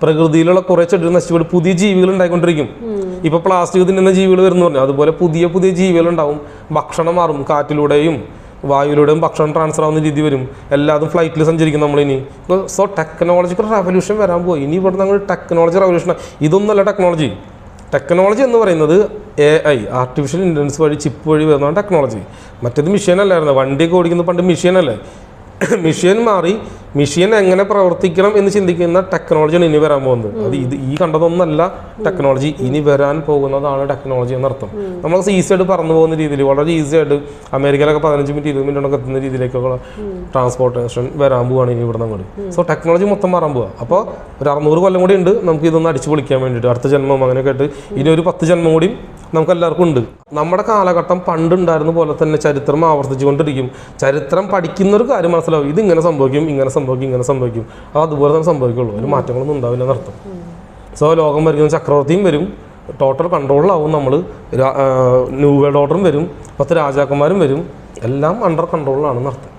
പ്രകൃതിയിലുള്ള കുറേ ചെടികൾ നശിച്ചുകൊണ്ട് പുതിയ ജീവികൾ ഉണ്ടായിക്കൊണ്ടിരിക്കും. ഇപ്പോൾ പ്ലാസ്റ്റിക് തിന്നുന്ന ജീവികൾ വരുന്നു പറഞ്ഞു, അതുപോലെ പുതിയ പുതിയ ജീവികൾ ഉണ്ടാവും. ഭക്ഷണം മാറും, കാറ്റിലൂടെയും വായുവിലൂടെയും ഭക്ഷണം ട്രാൻസ്ഫർ ആവുന്ന രീതി വരും. എല്ലാതും ഫ്ലൈറ്റിൽ സഞ്ചരിക്കും നമ്മളിനി. ഇപ്പോൾ സോ ടെക്നോളജിക്കൽ റെവല്യൂഷൻ വരാൻ പോയി. ഇനി ഇവിടെ നമ്മൾ ടെക്നോളജി റെവല്യൂഷൻ, ഇതൊന്നുമല്ല ടെക്നോളജി. ടെക്നോളജി എന്ന് പറയുന്നത് AI, ആർട്ടിഫിഷ്യൽ ഇൻ്റലിജൻസ് വഴി, ചിപ്പ് വഴി വരുന്നതാണ് ടെക്നോളജി. മറ്റേത് മെഷീൻ അല്ലായിരുന്നു. വണ്ടിയൊക്കെ ഓടിക്കുന്നത് പണ്ട് മെഷീനല്ലേ. മെഷീൻ മാറി മെഷീൻ എങ്ങനെ പ്രവർത്തിക്കണം എന്ന് ചിന്തിക്കുന്ന ടെക്നോളജിയാണ് ഇനി വരാൻ പോകുന്നത്. അത് ഈ കണ്ടതൊന്നല്ല ടെക്നോളജി, ഇനി വരാൻ പോകുന്നതാണ് ടെക്നോളജി എന്നർത്ഥം. നമ്മൾ ഈസി ആയിട്ട് പറന്നു പോകുന്ന രീതിയിൽ, വളരെ ഈസി ആയിട്ട് അമേരിക്കയിലൊക്കെ 15 മിനിറ്റ് 20 മിനിറ്റൊക്കെ എത്തുന്ന രീതിയിലേക്കുള്ള ട്രാൻസ്പോർട്ടേഷൻ വരാൻ പോവുകയാണ് ഇനി ഇവിടെ അങ്ങോട്ട്. സോ ടെക്നോളജി മൊത്തം മാറാൻ പോവുക. അപ്പോൾ ഒരു 600 കൊല്ലം കൂടി ഉണ്ട് നമുക്ക് ഇതൊന്ന് അടിച്ചു പൊളിക്കാൻ വേണ്ടിയിട്ട്. അടുത്ത ജന്മം അങ്ങനെയൊക്കെ ആയിട്ട് ഇനി ഒരു 10 ജന്മം കൂടി നമുക്ക് എല്ലാവർക്കും ഉണ്ട്. നമ്മുടെ കാലഘട്ടം പണ്ടുണ്ടായിരുന്ന പോലെ തന്നെ ചരിത്രം ആവർത്തിച്ചുകൊണ്ടിരിക്കും. ചരിത്രം പഠിക്കുന്നൊരു കാര്യം മനസ്സിലാവും, ഇതിങ്ങനെ സംഭവിക്കും, ഇങ്ങനെ സംഭവിക്കും, ഇങ്ങനെ സംഭവിക്കും, അത് അതുപോലെ തന്നെ സംഭവിക്കുള്ളൂ. ഒരു മാറ്റങ്ങളൊന്നും ഉണ്ടാവില്ല എന്നർത്ഥം. സോ ലോകം ഭരിക്കുന്ന ചക്രവർത്തിയും വരും, ടോട്ടൽ കൺട്രോളിലാവും നമ്മൾ. ന്യൂ വേൾഡ് ഓർഡറും വരും, 10 രാജാക്കന്മാരും വരും, എല്ലാം അണ്ടർ കൺട്രോളിലാണെന്ന് അർത്ഥം.